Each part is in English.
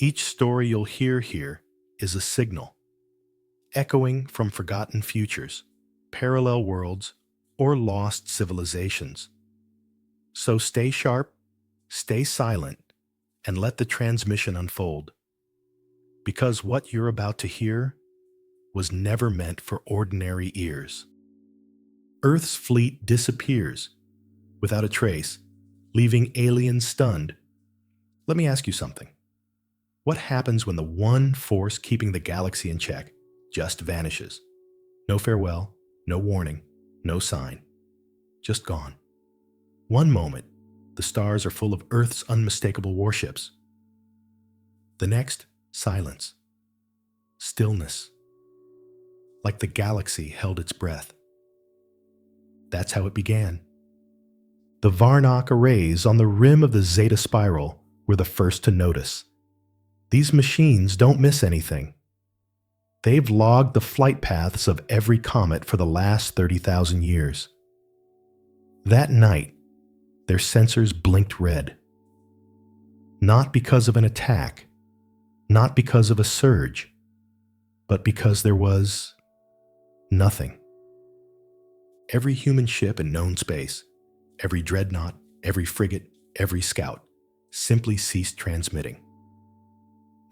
Each story you'll hear here is a signal, echoing from forgotten futures, parallel worlds, or lost civilizations. So stay sharp, stay silent, and let the transmission unfold. Because what you're about to hear was never meant for ordinary ears. Earth's fleet disappears without a trace, leaving aliens stunned. Let me ask you something. What happens when the one force keeping the galaxy in check just vanishes? No farewell, no warning, no sign. Just gone. One moment, the stars are full of Earth's unmistakable warships. The next, silence. Stillness. Like the galaxy held its breath. That's how it began. The Varnock arrays on the rim of the Zeta Spiral were the first to notice. These machines don't miss anything. They've logged the flight paths of every comet for the last 30,000 years. That night, their sensors blinked red. Not because of an attack, not because of a surge, but because there was nothing. Every human ship in known space, every dreadnought, every frigate, every scout, simply ceased transmitting.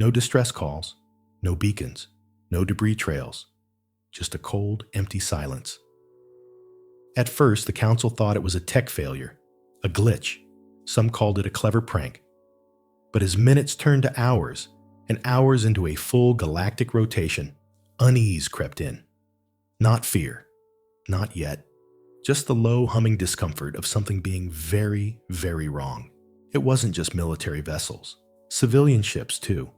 No distress calls, no beacons, no debris trails, just a cold, empty silence. At first, the council thought it was a tech failure, a glitch. Some called it a clever prank. But as minutes turned to hours, and hours into a full galactic rotation, unease crept in. Not fear, not yet, just the low humming discomfort of something being very, very wrong. It wasn't just military vessels, civilian ships too.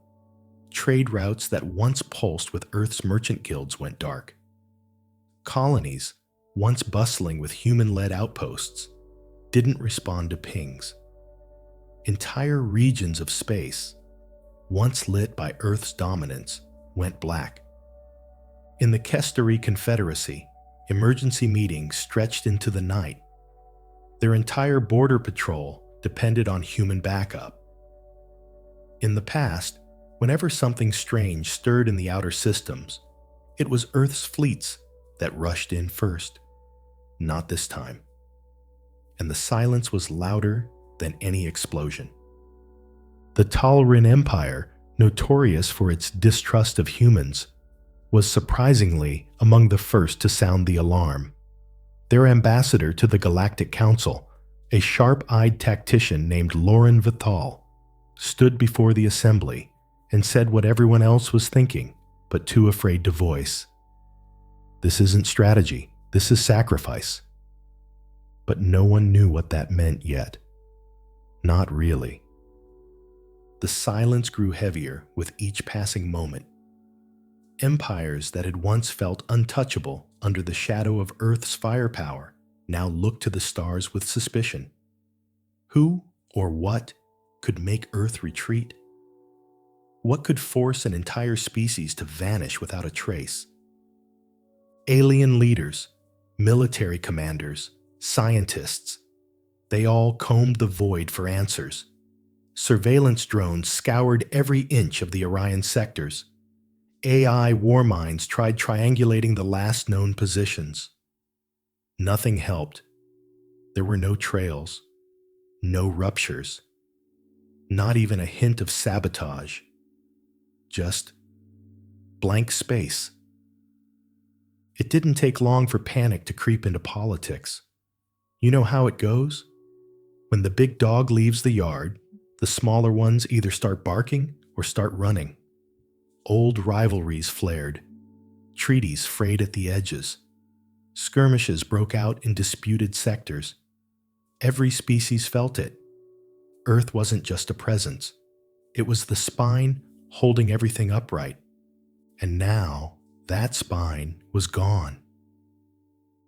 Trade routes that once pulsed with Earth's merchant guilds went dark. Colonies, once bustling with human-led outposts, didn't respond to pings. Entire regions of space, once lit by Earth's dominance, went black. In the Kestari Confederacy, emergency meetings stretched into the night. Their entire border patrol depended on human backup. In the past, whenever something strange stirred in the outer systems, it was Earth's fleets that rushed in first. Not this time. And the silence was louder than any explosion. The Talrin Empire, notorious for its distrust of humans, was surprisingly among the first to sound the alarm. Their ambassador to the Galactic Council, a sharp-eyed tactician named Lauren Vital, stood before the assembly and said what everyone else was thinking, but too afraid to voice. This isn't strategy, this is sacrifice. But no one knew what that meant yet. Not really. The silence grew heavier with each passing moment. Empires that had once felt untouchable under the shadow of Earth's firepower now looked to the stars with suspicion. Who or what could make Earth retreat? What could force an entire species to vanish without a trace? Alien leaders, military commanders, scientists, they all combed the void for answers. Surveillance drones scoured every inch of the Orion sectors. AI war minds tried triangulating the last known positions. Nothing helped. There were no trails, no ruptures, not even a hint of sabotage. Just blank space. It didn't take long for panic to creep into politics. You know how it goes? When the big dog leaves the yard, the smaller ones either start barking or start running. Old rivalries flared. Treaties frayed at the edges. Skirmishes broke out in disputed sectors. Every species felt it. Earth wasn't just a presence. It was the spine holding everything upright. And now, that spine was gone.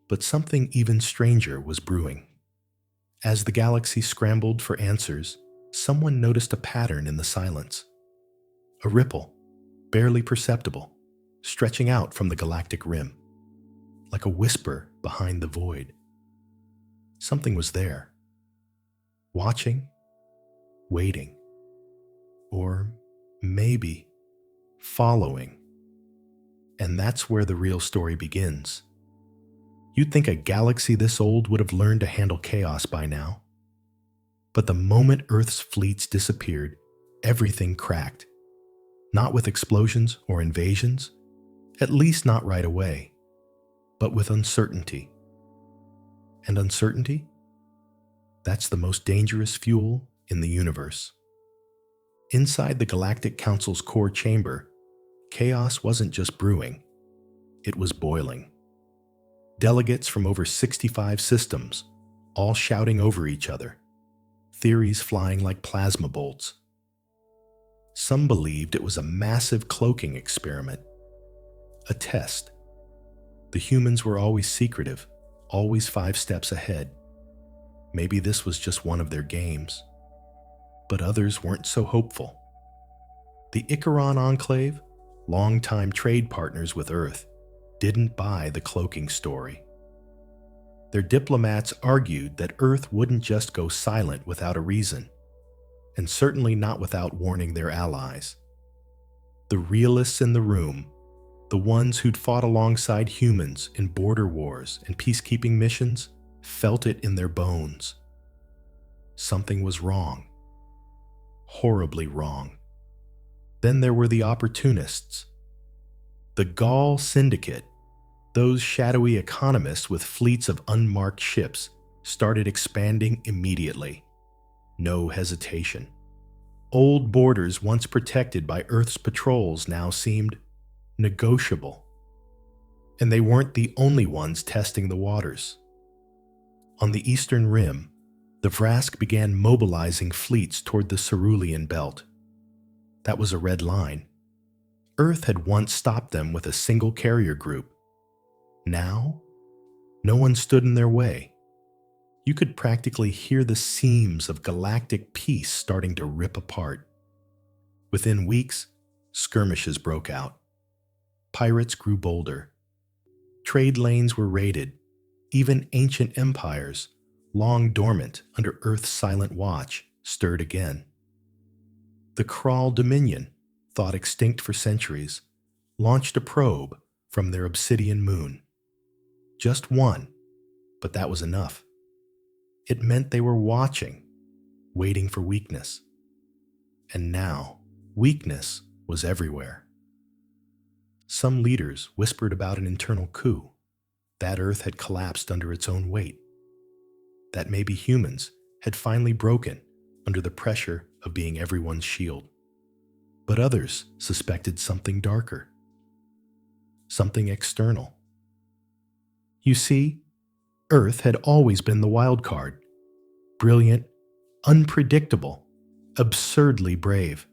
But something even stranger was brewing. As the galaxy scrambled for answers, someone noticed a pattern in the silence. A ripple, barely perceptible, stretching out from the galactic rim, like a whisper behind the void. Something was there, watching, waiting, or maybe following. And that's where the real story begins. You'd think a galaxy this old would have learned to handle chaos by now. But the moment Earth's fleets disappeared, everything cracked. Not with explosions or invasions, at least not right away, but with uncertainty. And uncertainty? That's the most dangerous fuel in the universe. Inside the Galactic Council's core chamber, chaos wasn't just brewing, it was boiling. Delegates from over 65 systems, all shouting over each other, theories flying like plasma bolts. Some believed it was a massive cloaking experiment, a test. The humans were always secretive, always 5 steps ahead. Maybe this was just one of their games. But others weren't so hopeful. The Icaron Enclave, longtime trade partners with Earth, didn't buy the cloaking story. Their diplomats argued that Earth wouldn't just go silent without a reason, and certainly not without warning their allies. The realists in the room, the ones who'd fought alongside humans in border wars and peacekeeping missions, felt it in their bones. Something was wrong. Horribly wrong. Then there were the opportunists. The Gaul Syndicate, those shadowy economists with fleets of unmarked ships, started expanding immediately. No hesitation. Old borders once protected by Earth's patrols now seemed negotiable. And they weren't the only ones testing the waters. On the eastern rim, the Vrask began mobilizing fleets toward the Cerulean Belt. That was a red line. Earth had once stopped them with a single carrier group. Now, no one stood in their way. You could practically hear the seams of galactic peace starting to rip apart. Within weeks, skirmishes broke out. Pirates grew bolder. Trade lanes were raided. Even ancient empires, long dormant under Earth's silent watch, stirred again. The Kral Dominion, thought extinct for centuries, launched a probe from their obsidian moon. Just one, but that was enough. It meant they were watching, waiting for weakness. And now, weakness was everywhere. Some leaders whispered about an internal coup, that Earth had collapsed under its own weight, that maybe humans had finally broken under the pressure of being everyone's shield. But others suspected something darker, something external. You see, Earth had always been the wild card, brilliant, unpredictable, absurdly brave.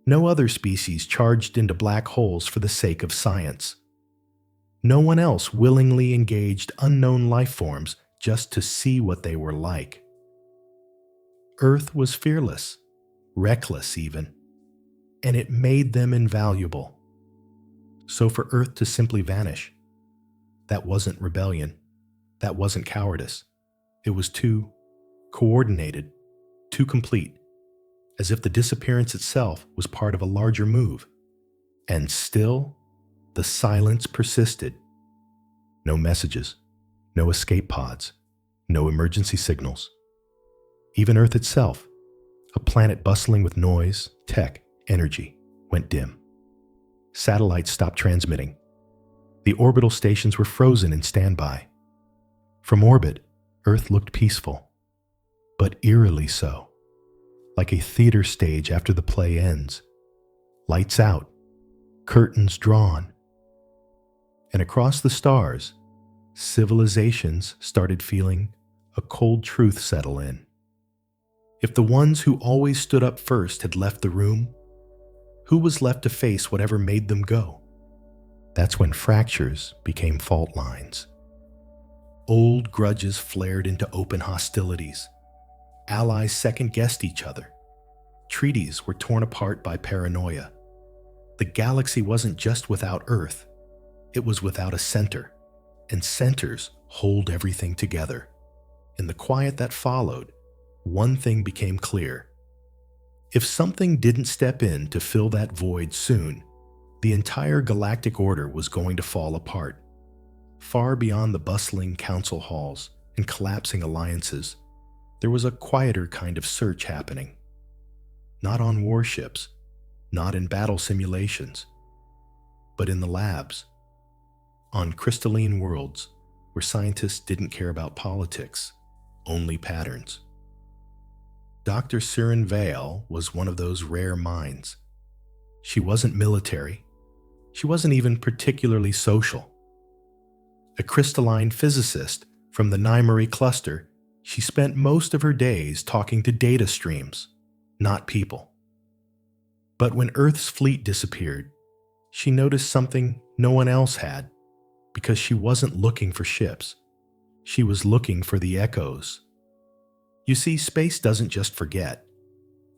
No other species charged into black holes for the sake of science. No one else willingly engaged unknown life forms just to see what they were like. Earth was fearless, reckless even, and it made them invaluable. So for Earth to simply vanish, that wasn't rebellion, that wasn't cowardice. It was too coordinated, too complete, as if the disappearance itself was part of a larger move. And still, the silence persisted. No messages, no escape pods, no emergency signals. Even Earth itself, a planet bustling with noise, tech, energy, went dim. Satellites stopped transmitting. The orbital stations were frozen in standby. From orbit, Earth looked peaceful, but eerily so, like a theater stage after the play ends. Lights out, curtains drawn. And across the stars, civilizations started feeling a cold truth settle in. If the ones who always stood up first had left the room, who was left to face whatever made them go? That's when fractures became fault lines. Old grudges flared into open hostilities. Allies second-guessed each other. Treaties were torn apart by paranoia. The galaxy wasn't just without Earth. It was without a center, and centers hold everything together. In the quiet that followed, one thing became clear. If something didn't step in to fill that void soon, the entire galactic order was going to fall apart. Far beyond the bustling council halls and collapsing alliances, there was a quieter kind of search happening. Not on warships, not in battle simulations, but in the labs, on crystalline worlds where scientists didn't care about politics, only patterns. Dr. Sirin Vale was one of those rare minds. She wasn't military. She wasn't even particularly social. A crystalline physicist from the Nymary cluster, she spent most of her days talking to data streams, not people. But when Earth's fleet disappeared, she noticed something no one else had, because she wasn't looking for ships. She was looking for the echoes. You see, space doesn't just forget.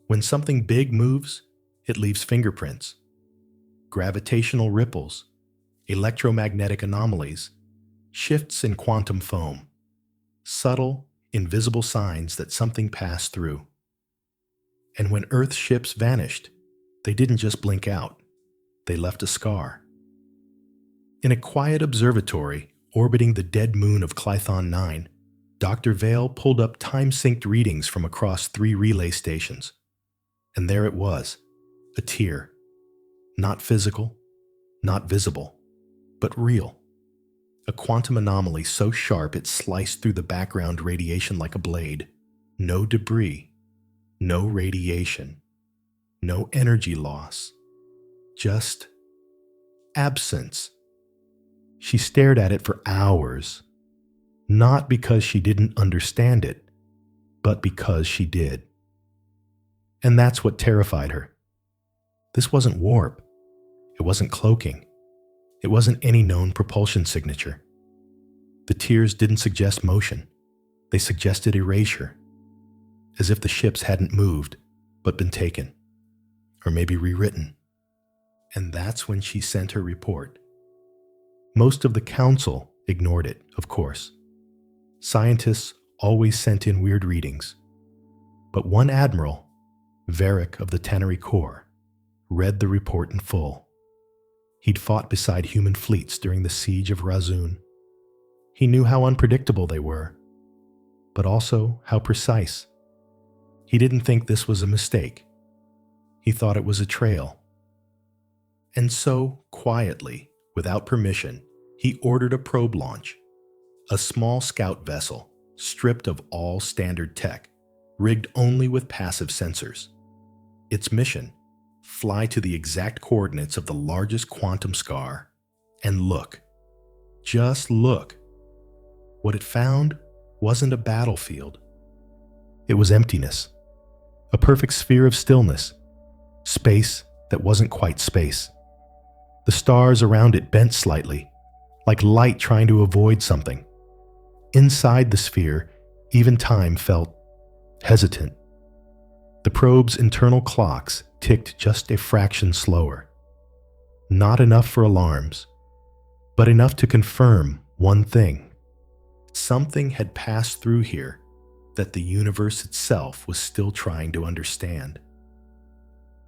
When something big moves, it leaves fingerprints. Gravitational ripples, electromagnetic anomalies, shifts in quantum foam. Subtle, invisible signs that something passed through. And when Earth's ships vanished, they didn't just blink out. They left a scar. In a quiet observatory orbiting the dead moon of Clython 9, Dr. Vale pulled up time-synced readings from across 3 relay stations. And there it was, a tear. Not physical, not visible, but real. A quantum anomaly so sharp it sliced through the background radiation like a blade. No debris, no radiation, no energy loss. Just absence. She stared at it for hours, not because she didn't understand it, but because she did. And that's what terrified her. This wasn't warp. It wasn't cloaking. It wasn't any known propulsion signature. The tears didn't suggest motion. They suggested erasure, as if the ships hadn't moved, but been taken, or maybe rewritten. And that's when she sent her report. Most of the council ignored it, of course. Scientists always sent in weird readings. But one admiral, Varric of the Tannery Corps, read the report in full. He'd fought beside human fleets during the siege of Razun. He knew how unpredictable they were, but also how precise. He didn't think this was a mistake. He thought it was a trail. And so, quietly, without permission, he ordered a probe launch, a small scout vessel stripped of all standard tech, rigged only with passive sensors. Its mission: fly to the exact coordinates of the largest quantum scar and look. Just look. What it found wasn't a battlefield. It was emptiness, a perfect sphere of stillness, space that wasn't quite space. The stars around it bent slightly, like light trying to avoid something. Inside the sphere, even time felt hesitant. The probe's internal clocks ticked just a fraction slower. Not enough for alarms, but enough to confirm one thing. Something had passed through here that the universe itself was still trying to understand.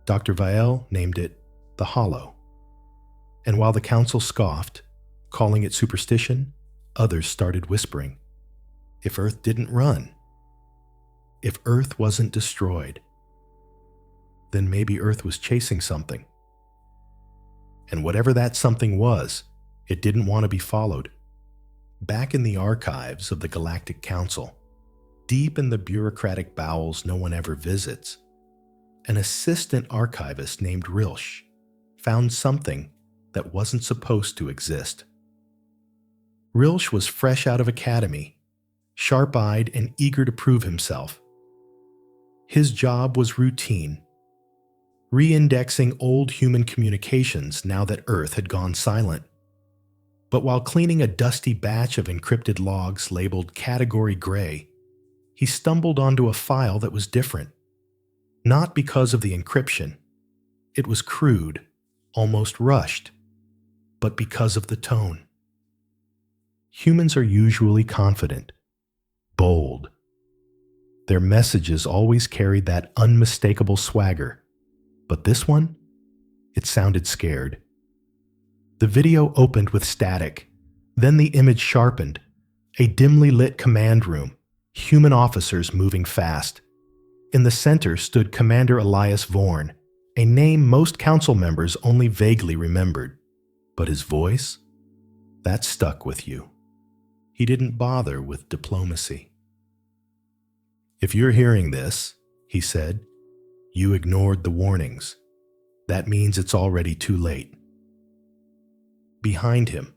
Dr. Vael named it the Hollow. And while the council scoffed, calling it superstition, others started whispering. If Earth didn't run, if Earth wasn't destroyed, then maybe Earth was chasing something. And whatever that something was, it didn't want to be followed. Back in the archives of the Galactic Council, deep in the bureaucratic bowels no one ever visits, an assistant archivist named Rilsh found something that wasn't supposed to exist. Rilsh was fresh out of academy, sharp-eyed and eager to prove himself. His job was routine, re-indexing old human communications now that Earth had gone silent. But while cleaning a dusty batch of encrypted logs labeled Category Gray, he stumbled onto a file that was different. Not because of the encryption. It was crude, almost rushed, but because of the tone. Humans are usually confident, bold. Their messages always carried that unmistakable swagger. But this one? It sounded scared. The video opened with static. Then the image sharpened. A dimly lit command room. Human officers moving fast. In the center stood Commander Elias Vorn, a name most council members only vaguely remembered. But his voice? That stuck with you. He didn't bother with diplomacy. "If you're hearing this," he said, "you ignored the warnings. That means it's already too late." Behind him,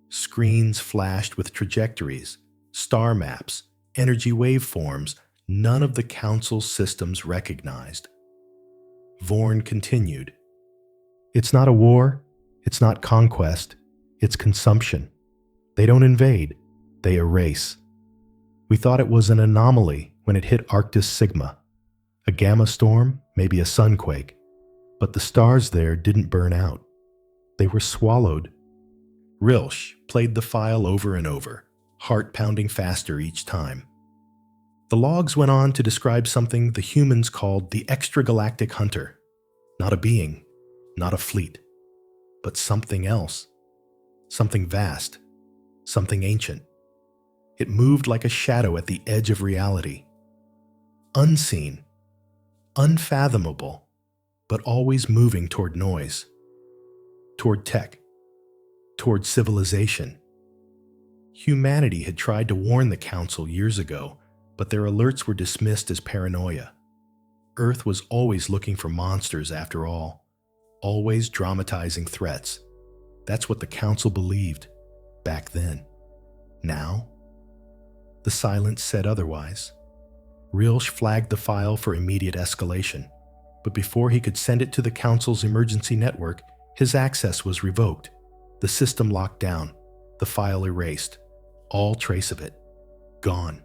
screens flashed with trajectories, star maps, energy waveforms none of the council's systems recognized. Vorn continued, "It's not a war, it's not conquest, it's consumption. They don't invade, they erase. We thought it was an anomaly when it hit Arctis Sigma. A gamma storm, maybe a sunquake. But the stars there didn't burn out. They were swallowed." Rilsch played the file over and over, heart pounding faster each time. The logs went on to describe something the humans called the extragalactic hunter. Not a being, not a fleet, but something else. Something vast, something ancient. It moved like a shadow at the edge of reality. Unseen, unfathomable, but always moving toward noise, toward tech, toward civilization. Humanity had tried to warn the Council years ago, but their alerts were dismissed as paranoia. Earth was always looking for monsters after all, always dramatizing threats. That's what the Council believed, back then. Now, the silence said otherwise. Rilsch flagged the file for immediate escalation, but before he could send it to the Council's emergency network, his access was revoked. The system locked down, the file erased, all trace of it, gone.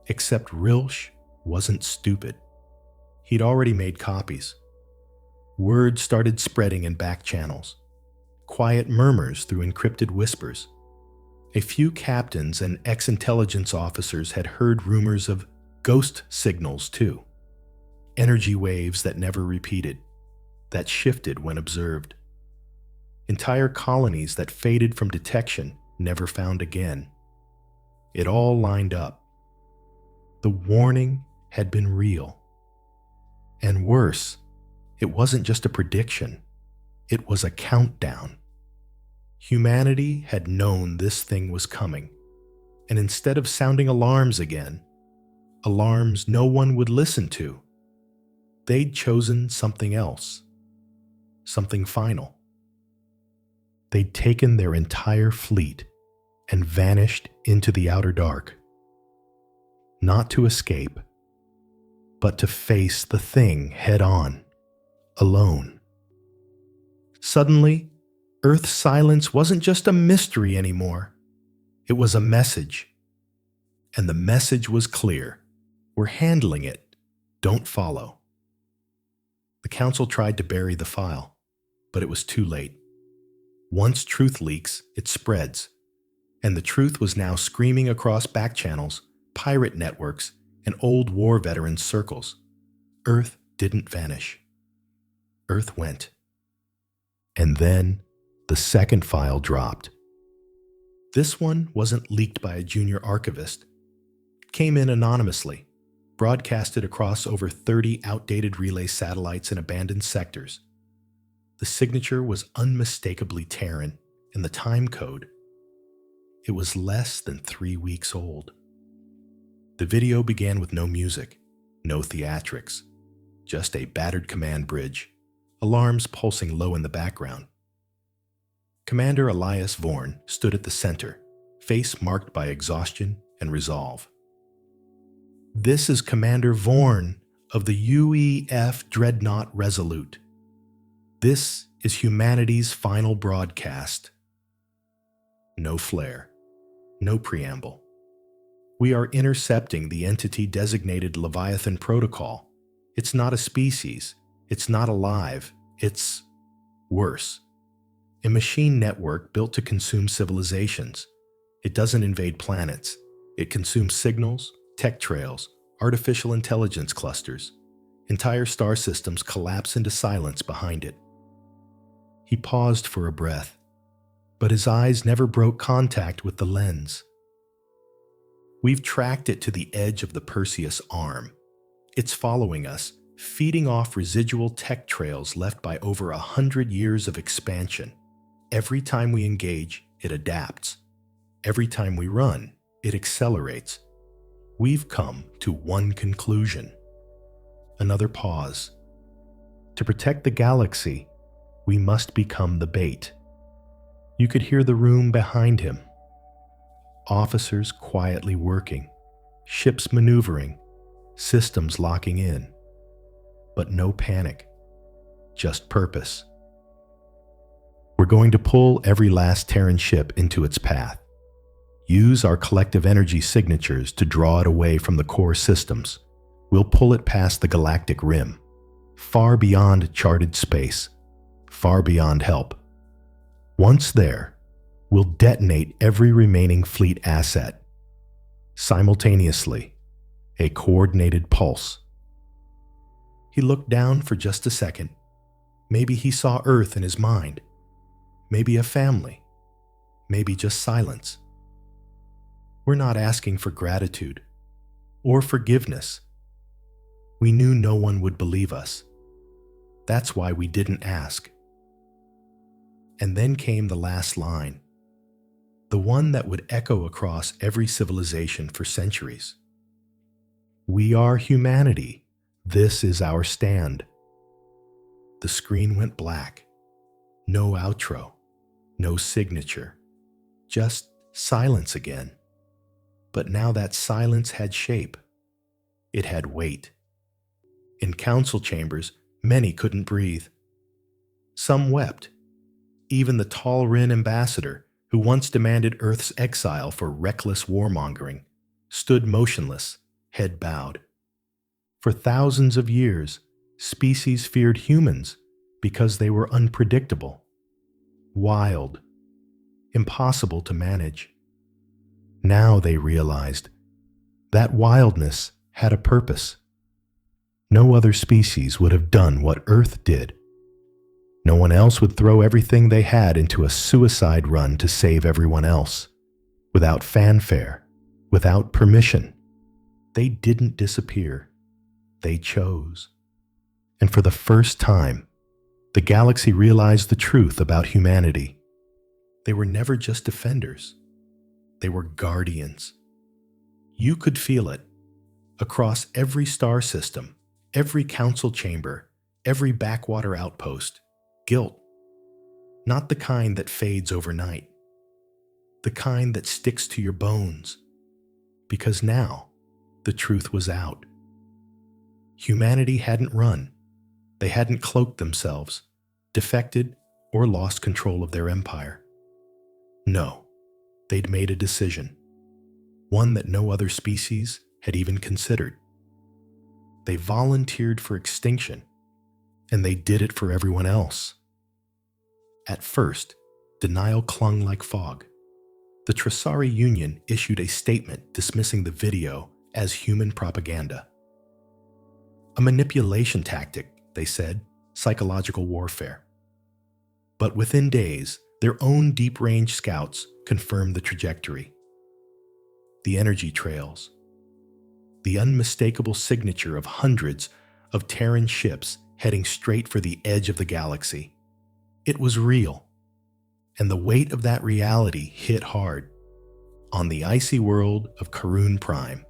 Except Rilsch wasn't stupid. He'd already made copies. Word started spreading in back channels. Quiet murmurs through encrypted whispers. A few captains and ex-intelligence officers had heard rumors of ghost signals too. Energy waves that never repeated, that shifted when observed. Entire colonies that faded from detection, never found again. It all lined up. The warning had been real. And worse, it wasn't just a prediction. It was a countdown. Humanity had known this thing was coming, and instead of sounding alarms again, alarms no one would listen to, they'd chosen something else, something final. They'd taken their entire fleet and vanished into the outer dark. Not to escape, but to face the thing head on, alone. Suddenly, Earth's silence wasn't just a mystery anymore. It was a message. And the message was clear. We're handling it. Don't follow. The Council tried to bury the file, but it was too late. Once truth leaks, it spreads. And the truth was now screaming across back channels, pirate networks, and old war veterans' circles. Earth didn't vanish. Earth went. And then the second file dropped. This one wasn't leaked by a junior archivist. It came in anonymously, broadcasted across over 30 outdated relay satellites in abandoned sectors. The signature was unmistakably Terran, and the time code, it was less than 3 weeks old. The video began with no music, no theatrics, just a battered command bridge, alarms pulsing low in the background. Commander Elias Vorn stood at the center, face marked by exhaustion and resolve. "This is Commander Vorn of the UEF Dreadnought Resolute. This is humanity's final broadcast." No flare, no preamble. "We are intercepting the entity designated Leviathan Protocol. It's not a species. It's not alive. It's worse. A machine network built to consume civilizations. It doesn't invade planets. It consumes signals, tech trails, artificial intelligence clusters. Entire star systems collapse into silence behind it. He paused for a breath, but his eyes never broke contact with the lens. We've tracked it to the edge of the Perseus arm. It's following us, feeding off residual tech trails left by over 100 years of expansion. Every time we engage, it adapts. Every time we run, it accelerates. We've come to one conclusion. Another pause. To protect the galaxy, we must become the bait. You could hear the room behind him. Officers quietly working, ships maneuvering, systems locking in. But no panic, just purpose. We're going to pull every last Terran ship into its path. Use our collective energy signatures to draw it away from the core systems. We'll pull it past the galactic rim, far beyond charted space, far beyond help. Once there, we'll detonate every remaining fleet asset. Simultaneously, a coordinated pulse. He looked down for just a second. Maybe he saw Earth in his mind. Maybe a family. Maybe just silence. We're not asking for gratitude or forgiveness. We knew no one would believe us. That's why we didn't ask. And then came the last line, the one that would echo across every civilization for centuries. We are humanity. This is our stand. The screen went black. No outro, no signature, just silence again. But now that silence had shape. It had weight. In council chambers, many couldn't breathe. Some wept. Even the tall Rin ambassador, who once demanded Earth's exile for reckless warmongering, stood motionless, head bowed. For thousands of years, species feared humans because they were unpredictable, wild, impossible to manage. Now they realized that wildness had a purpose. No other species would have done what Earth did. No one else would throw everything they had into a suicide run to save everyone else. Without fanfare, without permission. They didn't disappear. They chose. And for the first time, the galaxy realized the truth about humanity. They were never just defenders. They were guardians. You could feel it. Across every star system, every council chamber, every backwater outpost, guilt. Not the kind that fades overnight. The kind that sticks to your bones. Because now, the truth was out. Humanity hadn't run. They hadn't cloaked themselves, defected, or lost control of their empire. No, they'd made a decision. One that no other species had even considered. They volunteered for extinction, and they did it for everyone else. At first, denial clung like fog. The Tresari Union issued a statement dismissing the video as human propaganda. A manipulation tactic, they said, psychological warfare. But within days, their own deep-range scouts confirmed the trajectory. The energy trails. The unmistakable signature of hundreds of Terran ships heading straight for the edge of the galaxy. It was real. And the weight of that reality hit hard. On the icy world of Karun Prime,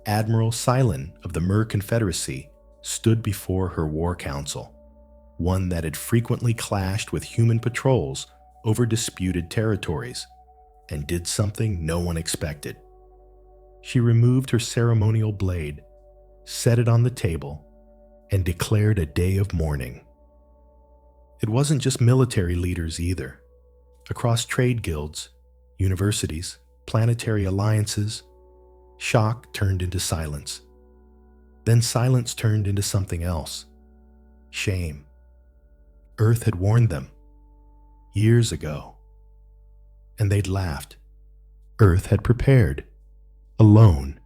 Admiral Cylon of the Mer Confederacy stood before her war council, one that had frequently clashed with human patrols over disputed territories, and did something no one expected. She removed her ceremonial blade, set it on the table, and declared a day of mourning. It wasn't just military leaders either. Across trade guilds, universities, planetary alliances, shock turned into silence. Then silence turned into something else. Shame. Earth had warned them. Years ago. And they'd laughed. Earth had prepared. Alone.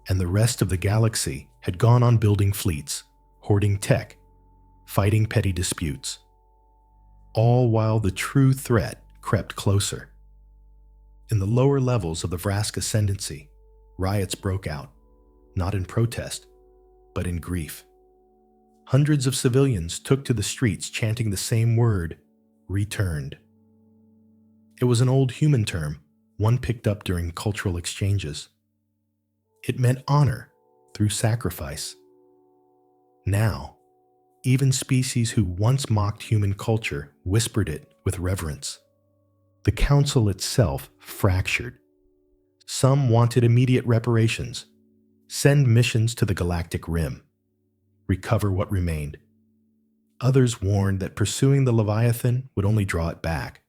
and the rest of the galaxy had gone on building fleets, hoarding tech, fighting petty disputes, all while the true threat crept closer. In the lower levels of the Vrask Ascendancy, riots broke out, not in protest, but in grief. Hundreds of civilians took to the streets chanting the same word, returned. It was an old human term, one picked up during cultural exchanges. It meant honor through sacrifice. Now, even species who once mocked human culture whispered it with reverence. The council itself fractured. Some wanted immediate reparations, send missions to the galactic rim, recover what remained. Others warned that pursuing the Leviathan would only draw it back,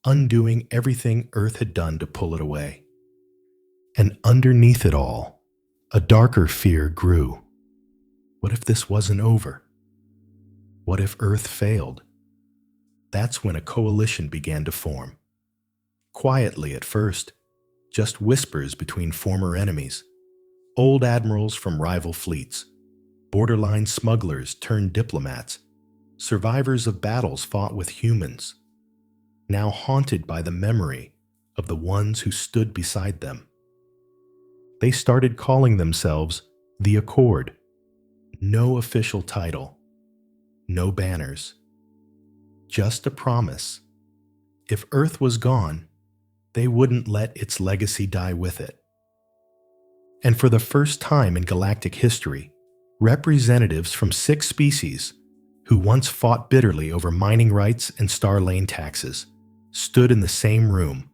undoing everything Earth had done to pull it away. And underneath it all, a darker fear grew. What if this wasn't over? What if Earth failed? That's when a coalition began to form. Quietly at first, just whispers between former enemies, old admirals from rival fleets, borderline smugglers turned diplomats, survivors of battles fought with humans, now haunted by the memory of the ones who stood beside them. They started calling themselves the Accord. No official title, no banners, just a promise. If Earth was gone, they wouldn't let its legacy die with it. And for the first time in galactic history, representatives from 6 species, who once fought bitterly over mining rights and star lane taxes, stood in the same room,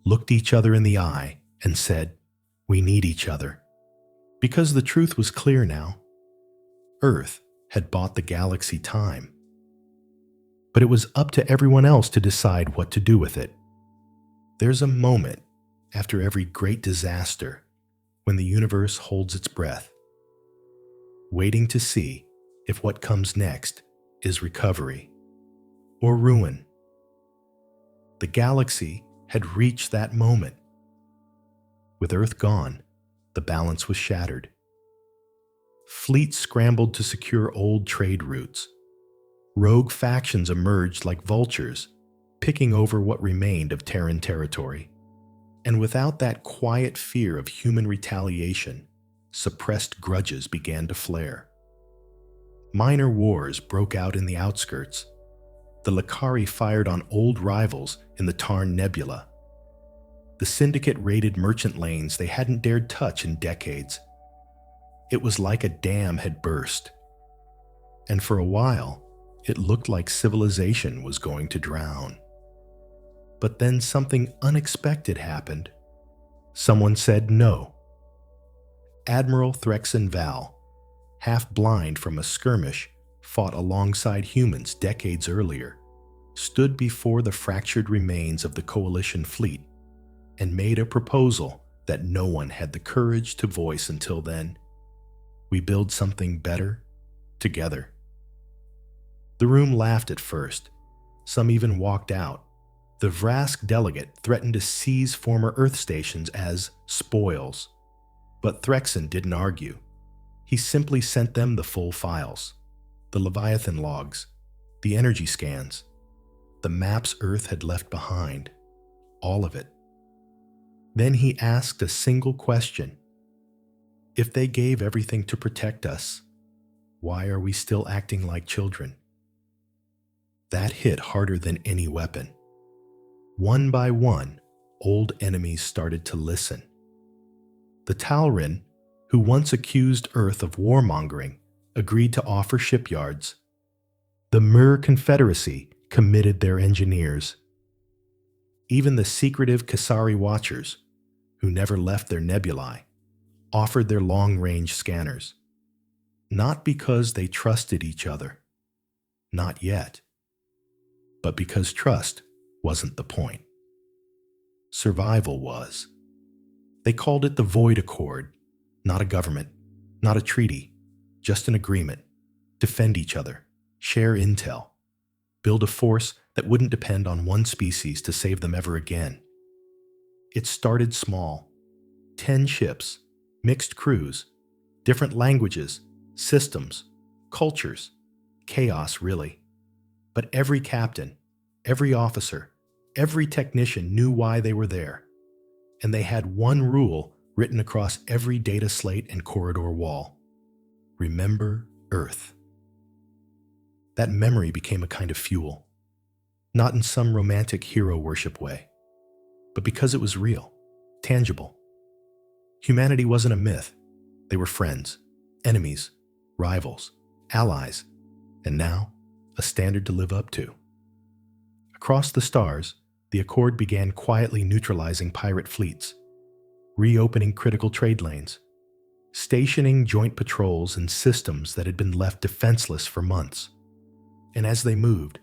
looked each other in the eye, and said, "We need each other." Because the truth was clear now. Earth had bought the galaxy time. But it was up to everyone else to decide what to do with it. There's a moment after every great disaster when the universe holds its breath, waiting to see if what comes next is recovery or ruin. The galaxy had reached that moment. With Earth gone, the balance was shattered. Fleets scrambled to secure old trade routes. Rogue factions emerged like vultures, picking over what remained of Terran territory. And without that quiet fear of human retaliation, suppressed grudges began to flare. Minor wars broke out in the outskirts. The Lakari fired on old rivals in the Tarn Nebula. The Syndicate raided merchant lanes they hadn't dared touch in decades. It was like a dam had burst. And for a while, it looked like civilization was going to drown. But then something unexpected happened. Someone said no. Admiral Threxen Val, half blind from a skirmish fought alongside humans decades earlier, stood before the fractured remains of the Coalition fleet and made a proposal that no one had the courage to voice until then. We build something better together. The room laughed at first. Some even walked out. The Vrask delegate threatened to seize former Earth stations as spoils. But Threxen didn't argue. He simply sent them the full files, the Leviathan logs, the energy scans, the maps Earth had left behind, all of it. Then he asked a single question. If they gave everything to protect us, why are we still acting like children? That hit harder than any weapon. One by one, old enemies started to listen. The Talrin, who once accused Earth of warmongering, agreed to offer shipyards. The Mir Confederacy committed their engineers. Even the secretive Kasari Watchers, who never left their nebulae, offered their long-range scanners. Not because they trusted each other. Not yet. But because trust wasn't the point. Survival was. They called it the Void Accord, not a government, not a treaty, just an agreement. Defend each other, share intel, build a force that wouldn't depend on one species to save them ever again. It started small, 10 ships, Mixed crews, different languages, systems, cultures, chaos really. But every captain, every officer, every technician knew why they were there. And they had one rule written across every data slate and corridor wall. Remember Earth. That memory became a kind of fuel, not in some romantic hero worship way, but because it was real, tangible. Humanity wasn't a myth. They were friends, enemies, rivals, allies, and now a standard to live up to. Across the stars, the Accord began quietly neutralizing pirate fleets, reopening critical trade lanes, stationing joint patrols in systems that had been left defenseless for months. And as they moved,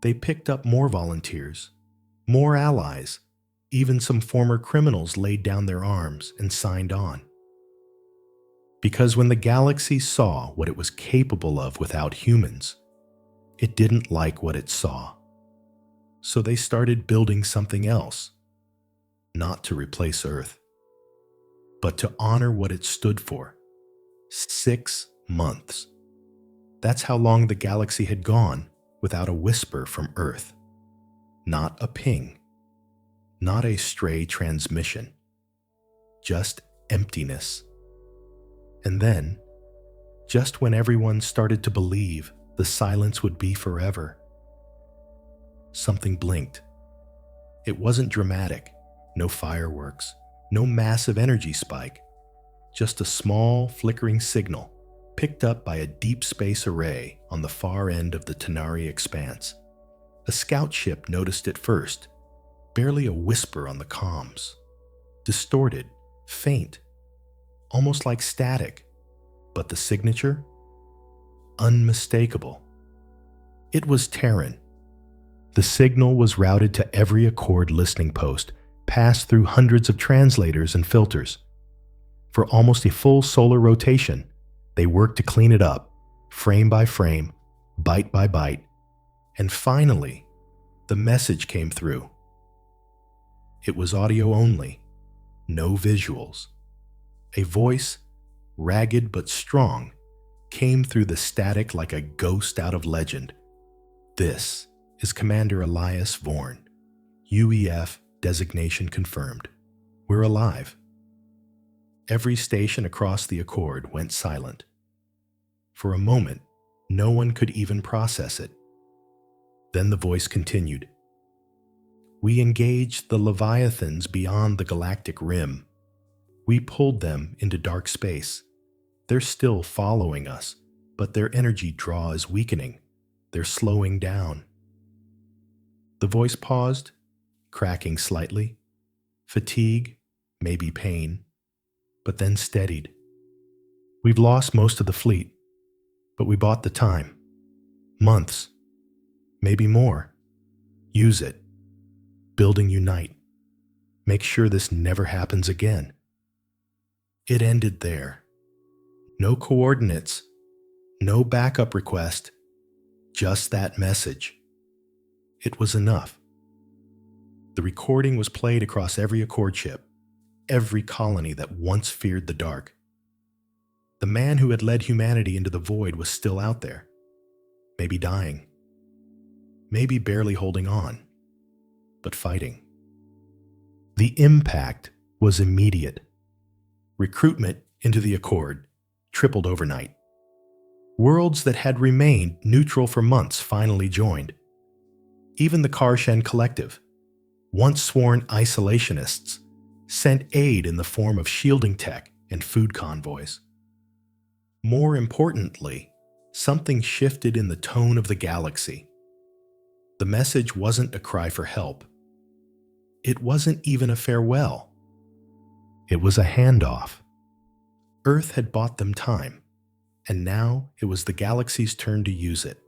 they picked up more volunteers, more allies, even some former criminals laid down their arms and signed on. Because when the galaxy saw what it was capable of without humans, it didn't like what it saw. So they started building something else, not to replace Earth, but to honor what it stood for. 6 months. That's how long the galaxy had gone without a whisper from Earth. Not a ping. Not a stray transmission. Just emptiness. And then, just when everyone started to believe the silence would be forever, something blinked. It wasn't dramatic, no fireworks, no massive energy spike, just a small, flickering signal picked up by a deep space array on the far end of the Tenari expanse. A scout ship noticed it first, barely a whisper on the comms. Distorted, faint, almost like static, but the signature? Unmistakable. It was Terran. The signal was routed to every Accord listening post, passed through hundreds of translators and filters. For almost a full solar rotation, they worked to clean it up, frame by frame, byte by byte, and finally, the message came through. It was audio only, no visuals. A voice, ragged but strong, came through the static like a ghost out of legend. This is Commander Elias Vorn. UEF designation confirmed. We're alive. Every station across the Accord went silent. For a moment, no one could even process it. Then the voice continued. We engaged the Leviathans beyond the galactic rim. We pulled them into dark space. They're still following us, but their energy draw is weakening. They're slowing down. The voice paused, cracking slightly. Fatigue, maybe pain, but then steadied. We've lost most of the fleet, but we bought the time. Months, maybe more. Use it. Building unite. Make sure this never happens again. It ended there. No coordinates, no backup request, just that message. It was enough. The recording was played across every Accord ship, every colony that once feared the dark. The man who had led humanity into the void was still out there, maybe dying, maybe barely holding on, but fighting. The impact was immediate. Recruitment into the Accord tripled overnight. Worlds that had remained neutral for months finally joined. Even the Karshen Collective, once sworn isolationists, sent aid in the form of shielding tech and food convoys. More importantly, something shifted in the tone of the galaxy. The message wasn't a cry for help. It wasn't even a farewell. It was a handoff. Earth had bought them time, and now it was the galaxy's turn to use it.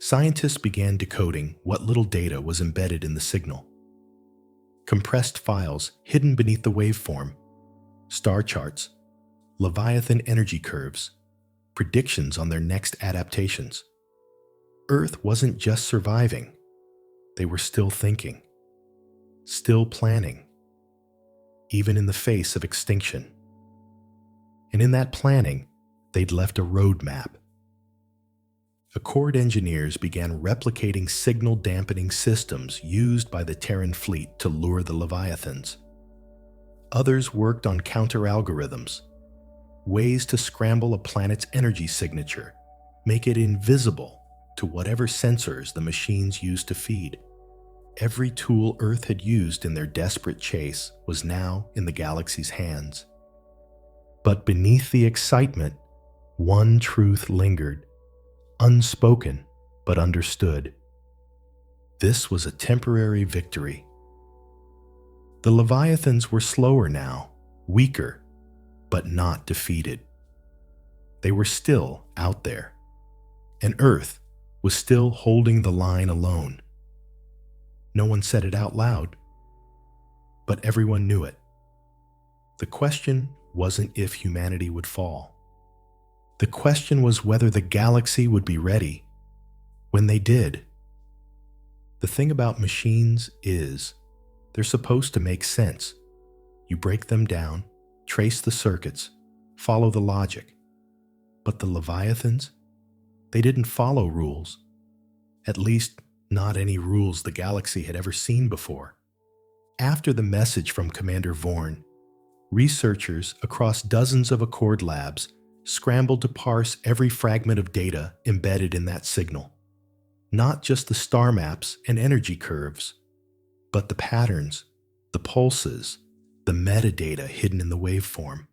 Scientists began decoding what little data was embedded in the signal. Compressed files hidden beneath the waveform, star charts, Leviathan energy curves, predictions on their next adaptations. Earth wasn't just surviving. They were still thinking, still planning, even in the face of extinction. And in that planning, they'd left a roadmap. Accord engineers began replicating signal dampening systems used by the Terran fleet to lure the Leviathans. Others worked on counter-algorithms, ways to scramble a planet's energy signature, make it invisible to whatever sensors the machines used to feed. Every tool Earth had used in their desperate chase was now in the galaxy's hands. But beneath the excitement, one truth lingered, unspoken but understood. This was a temporary victory. The Leviathans were slower now, weaker, but not defeated. They were still out there, and Earth was still holding the line alone. No one said it out loud, but everyone knew it. The question wasn't if humanity would fall. The question was whether the galaxy would be ready when they did. The thing about machines is, they're supposed to make sense. You break them down, trace the circuits, follow the logic. But the Leviathans, they didn't follow rules. At least, not any rules the galaxy had ever seen before. After the message from Commander Vorn, researchers across dozens of Accord labs scrambled to parse every fragment of data embedded in that signal. Not just the star maps and energy curves, but the patterns, the pulses, the metadata hidden in the waveform.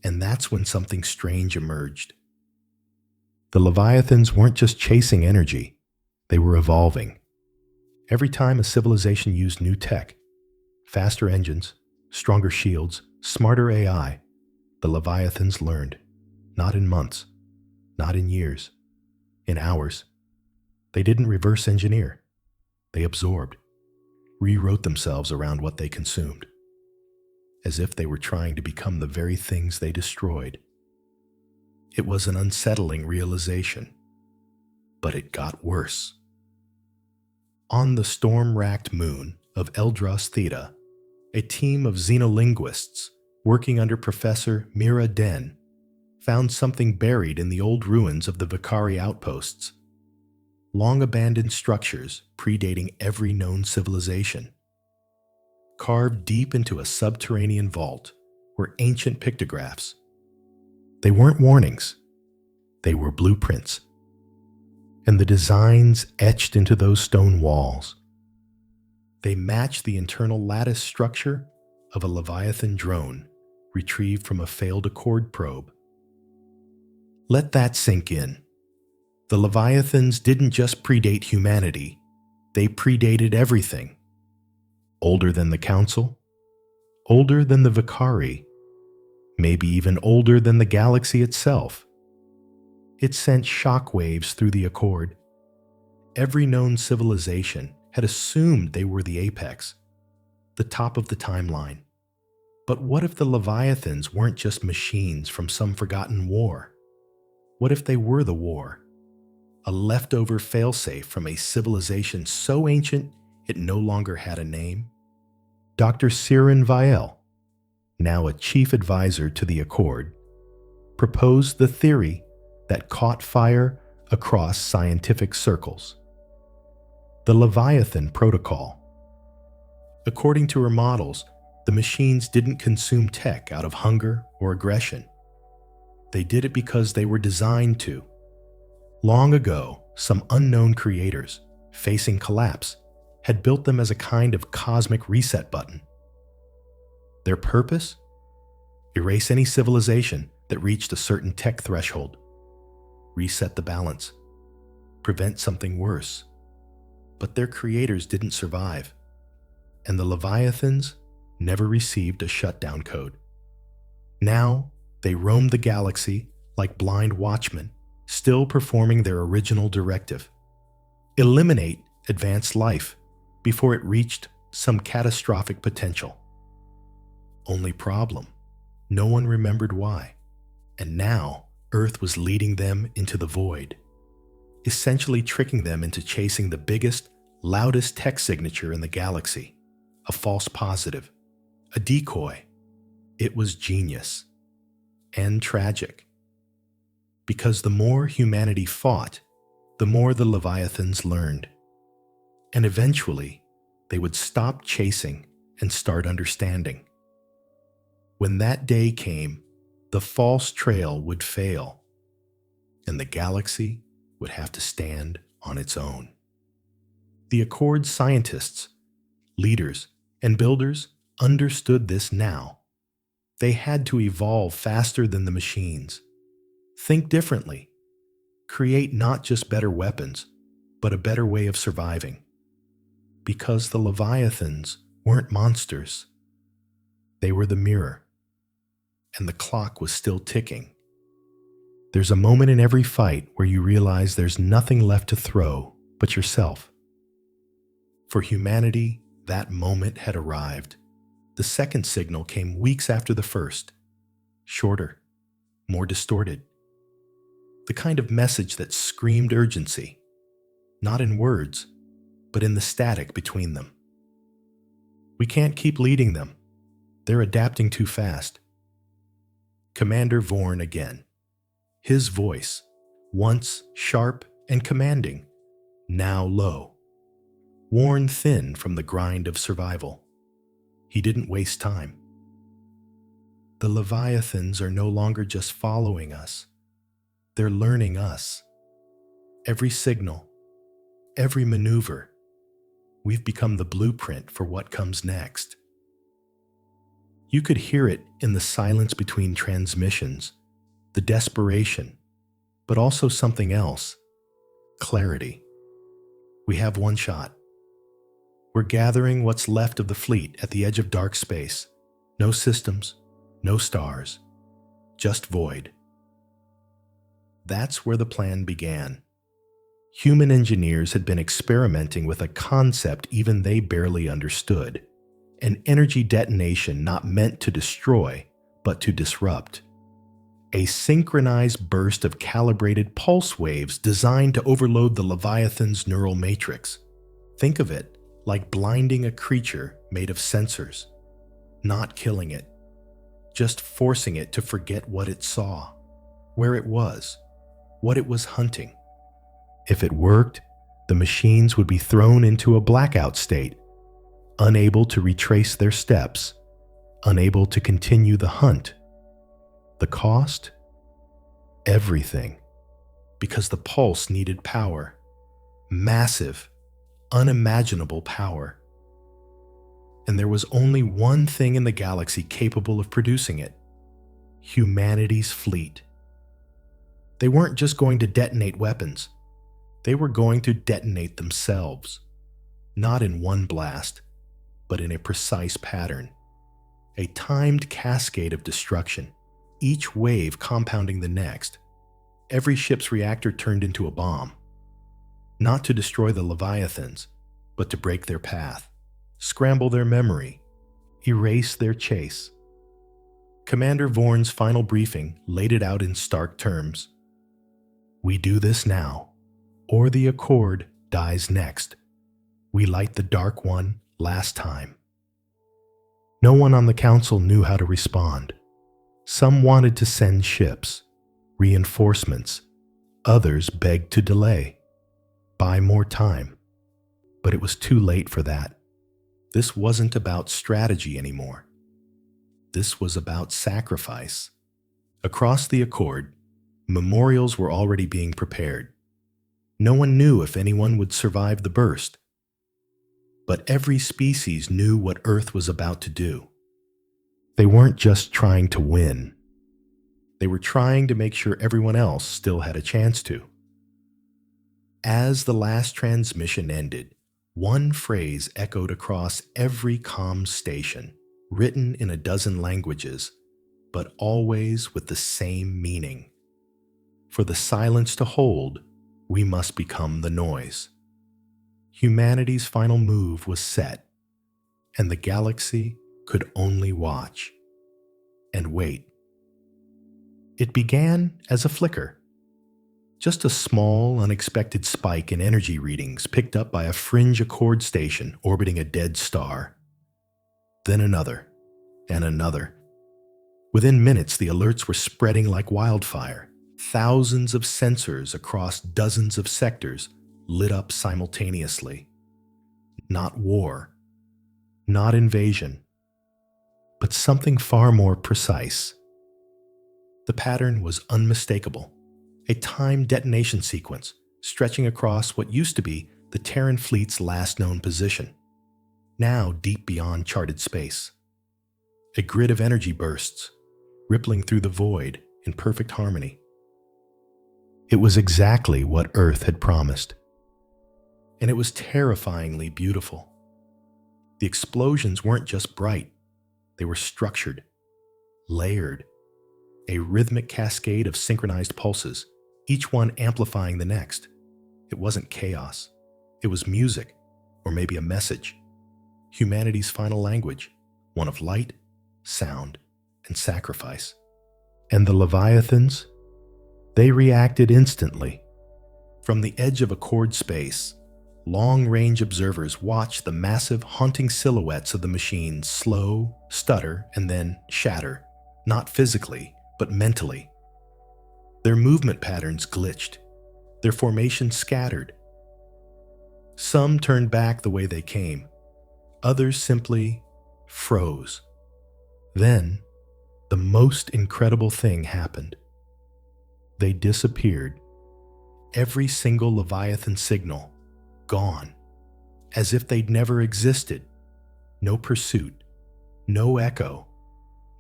And that's when something strange emerged. The Leviathans weren't just chasing energy, they were evolving. Every time a civilization used new tech, faster engines, stronger shields, smarter AI, the Leviathans learned. Not in months, not in years, in hours. They didn't reverse engineer. They absorbed, rewrote themselves around what they consumed, as if they were trying to become the very things they destroyed. It was an unsettling realization, but it got worse. On the storm-racked moon of Eldros Theta, a team of xenolinguists working under Professor Mira Den found something buried in the old ruins of the Vicari outposts. Long-abandoned structures predating every known civilization. Carved deep into a subterranean vault were ancient pictographs. They weren't warnings. They were blueprints. And the designs etched into those stone walls. They matched the internal lattice structure of a Leviathan drone retrieved from a failed Accord probe. Let that sink in. The Leviathans didn't just predate humanity, they predated everything. Older than the Council, older than the Vicari, maybe even older than the galaxy itself. It sent shockwaves through the Accord. Every known civilization had assumed they were the apex, the top of the timeline. But what if the Leviathans weren't just machines from some forgotten war? What if they were the war? A leftover failsafe from a civilization so ancient it no longer had a name? Dr. Sirin Viel, now a chief advisor to the Accord, proposed the theory that caught fire across scientific circles. The Leviathan Protocol. According to her models, the machines didn't consume tech out of hunger or aggression. They did it because they were designed to. Long ago, some unknown creators, facing collapse, had built them as a kind of cosmic reset button. Their purpose? Erase any civilization that reached a certain tech threshold. Reset the balance. Prevent something worse. But their creators didn't survive, and the Leviathans never received a shutdown code. Now, they roamed the galaxy like blind watchmen, still performing their original directive. Eliminate advanced life before it reached some catastrophic potential. Only problem, no one remembered why. And now, Earth was leading them into the void, essentially tricking them into chasing the biggest, loudest tech signature in the galaxy, a false positive, a decoy. It was genius. and tragic. Because the more humanity fought, the more the Leviathans learned. And eventually, they would stop chasing and start understanding. When that day came, the false trail would fail, and the galaxy would have to stand on its own. The Accord scientists, leaders, and builders understood this now. They had to evolve faster than the machines, think differently, create not just better weapons, but a better way of surviving. Because the Leviathans weren't monsters. They were the mirror, and the clock was still ticking. There's a moment in every fight where you realize there's nothing left to throw but yourself. For humanity, that moment had arrived. The second signal came weeks after the first, shorter, more distorted. The kind of message that screamed urgency, not in words, but in the static between them. We can't keep leading them. They're adapting too fast. Commander Vorn again. His voice, once sharp and commanding, now low, worn thin from the grind of survival. He didn't waste time. The Leviathans are no longer just following us. They're learning us. Every signal, every maneuver, we've become the blueprint for what comes next. You could hear it in the silence between transmissions, the desperation, but also something else, clarity. We have one shot. We're gathering what's left of the fleet at the edge of dark space. No systems, no stars, just void. That's where the plan began. Human engineers had been experimenting with a concept even they barely understood. An energy detonation not meant to destroy, but to disrupt. A synchronized burst of calibrated pulse waves designed to overload the Leviathan's neural matrix. Think of it like blinding a creature made of sensors, not killing it, just forcing it to forget what it saw, where it was, what it was hunting. If it worked, the machines would be thrown into a blackout state, unable to retrace their steps, unable to continue the hunt. The cost? Everything. Because the pulse needed power. Massive, unimaginable power. And there was only one thing in the galaxy capable of producing it: humanity's fleet. They weren't just going to detonate weapons. They were going to detonate themselves. Not in one blast, but in a precise pattern. A timed cascade of destruction, each wave compounding the next. Every ship's reactor turned into a bomb. Not to destroy the Leviathans, but to break their path, scramble their memory, erase their chase. Commander Vorn's final briefing laid it out in stark terms. We do this now, or the Accord dies next. We light the Dark One last time. No one on the council knew how to respond. Some wanted to send ships, reinforcements. Others begged to delay, buy more time. But it was too late for that. This wasn't about strategy anymore. This was about sacrifice. Across the Accord, memorials were already being prepared. No one knew if anyone would survive the burst. But every species knew what Earth was about to do. They weren't just trying to win. They were trying to make sure everyone else still had a chance to. As the last transmission ended, one phrase echoed across every comm station, written in a dozen languages, but always with the same meaning. For the silence to hold, we must become the noise. Humanity's final move was set, and the galaxy could only watch and wait. It began as a flicker, just a small, unexpected spike in energy readings picked up by a fringe Accord station orbiting a dead star. Then another, and another. Within minutes, the alerts were spreading like wildfire. Thousands of sensors across dozens of sectors lit up simultaneously. Not war, not invasion, but something far more precise. The pattern was unmistakable, a timed detonation sequence stretching across what used to be the Terran fleet's last known position, now deep beyond charted space. A grid of energy bursts, rippling through the void in perfect harmony. It was exactly what Earth had promised, and it was terrifyingly beautiful. The explosions weren't just bright, they were structured, layered, a rhythmic cascade of synchronized pulses, each one amplifying the next. It wasn't chaos, it was music, or maybe a message. Humanity's final language, one of light, sound, and sacrifice. And the Leviathans? They reacted instantly. From the edge of Accord space, long-range observers watched the massive, haunting silhouettes of the machines slow, stutter, and then shatter, not physically, but mentally. Their movement patterns glitched, their formations scattered. Some turned back the way they came, others simply froze. Then, the most incredible thing happened. They disappeared. Every single Leviathan signal, gone, as if they'd never existed. No pursuit, no echo,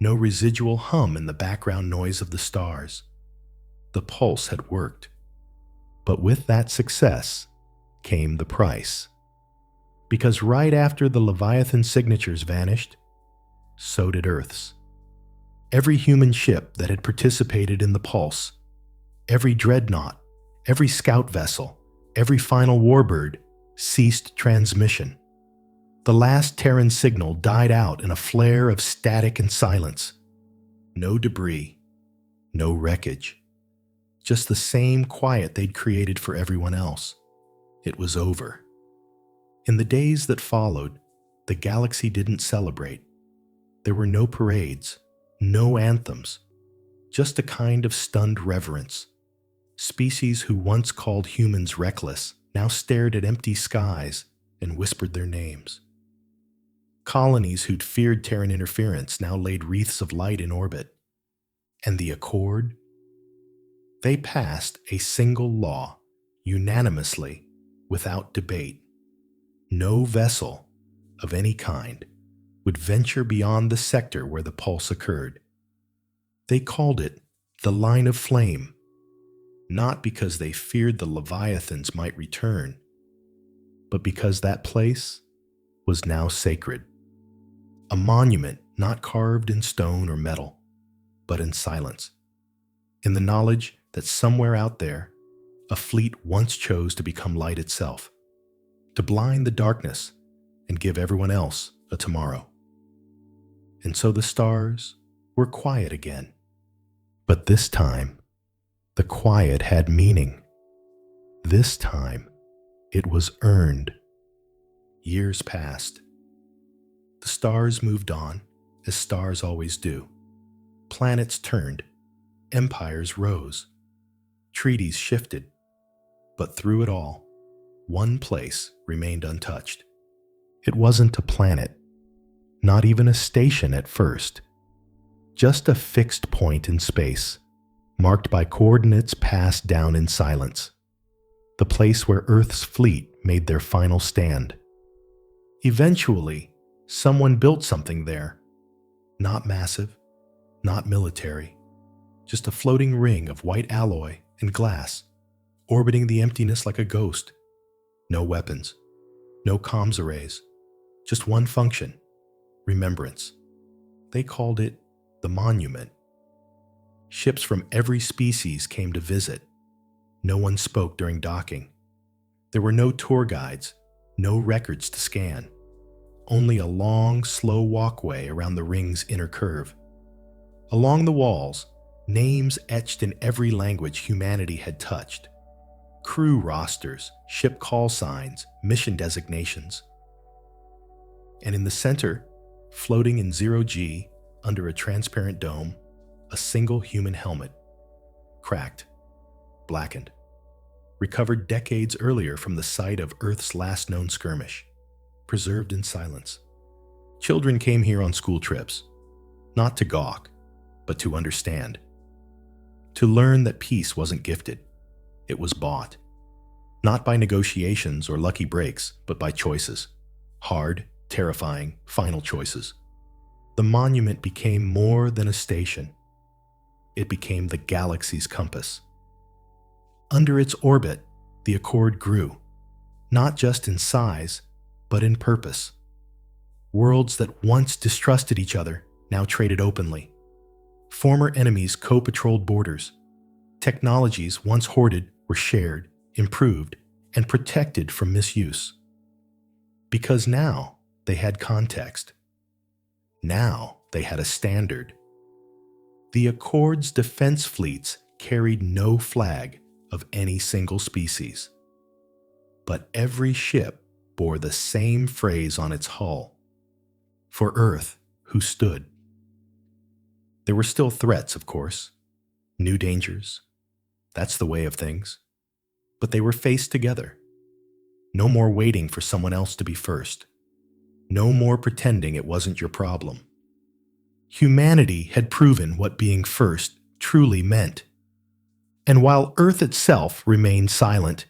no residual hum in the background noise of the stars. The pulse had worked. But with that success came the price. Because right after the Leviathan signatures vanished, so did Earth's. Every human ship that had participated in the pulse, every dreadnought, every scout vessel, every final warbird ceased transmission. The last Terran signal died out in a flare of static and silence. No debris, no wreckage. Just the same quiet they'd created for everyone else. It was over. In the days that followed, the galaxy didn't celebrate. There were no parades, no anthems, just a kind of stunned reverence. Species who once called humans reckless now stared at empty skies and whispered their names. Colonies who'd feared Terran interference now laid wreaths of light in orbit. And the Accord? They passed a single law, unanimously, without debate. No vessel of any kind would venture beyond the sector where the pulse occurred. They called it the Line of Flame, not because they feared the Leviathans might return, but because that place was now sacred. A monument not carved in stone or metal, but in silence, in the knowledge that somewhere out there, a fleet once chose to become light itself, to blind the darkness and give everyone else a tomorrow. And so the stars were quiet again. But this time, the quiet had meaning. This time, it was earned. Years passed. The stars moved on, as stars always do. Planets turned. Empires rose. Treaties shifted. But through it all, one place remained untouched. It wasn't a planet, not even a station at first, just a fixed point in space, marked by coordinates passed down in silence, the place where Earth's fleet made their final stand. Eventually, someone built something there, not massive, not military, just a floating ring of white alloy and glass, orbiting the emptiness like a ghost. No weapons, no comms arrays, just one function, remembrance. They called it the monument. Ships from every species came to visit. No one spoke during docking. There were no tour guides, no records to scan. Only a long, slow walkway around the ring's inner curve. Along the walls, names etched in every language humanity had touched. Crew rosters, ship call signs, mission designations. And in the center, floating in 0G under a transparent dome, a single human helmet, cracked, blackened, recovered decades earlier from the site of Earth's last known skirmish, preserved in silence. Children came here on school trips, not to gawk, but to understand. To learn that peace wasn't gifted, it was bought. Not by negotiations or lucky breaks, but by choices. Hard, terrifying, final choices. The monument became more than a station. It became the galaxy's compass. Under its orbit, the Accord grew, not just in size, but in purpose. Worlds that once distrusted each other now traded openly. Former enemies co-patrolled borders. Technologies once hoarded were shared, improved, and protected from misuse. Because now they had context. Now they had a standard. The Accord's defense fleets carried no flag of any single species. But every ship bore the same phrase on its hull: for Earth, who stood. There were still threats, of course. New dangers. That's the way of things. But they were faced together. No more waiting for someone else to be first. No more pretending it wasn't your problem. Humanity had proven what being first truly meant. And while Earth itself remained silent,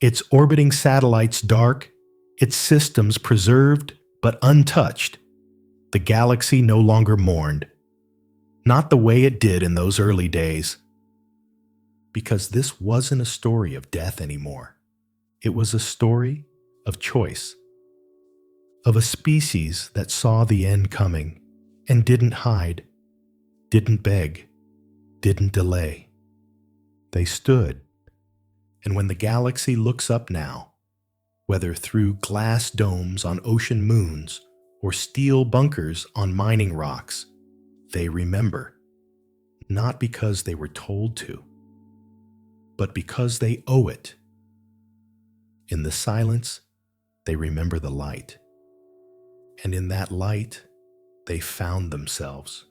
its orbiting satellites dark, its systems preserved but untouched, the galaxy no longer mourned. Not the way it did in those early days. Because this wasn't a story of death anymore. It was a story of choice. Of a species that saw the end coming and didn't hide, didn't beg, didn't delay. They stood. And when the galaxy looks up now, whether through glass domes on ocean moons or steel bunkers on mining rocks, they remember. Not because they were told to, but because they owe it. In the silence, they remember the light. And in that light, they found themselves.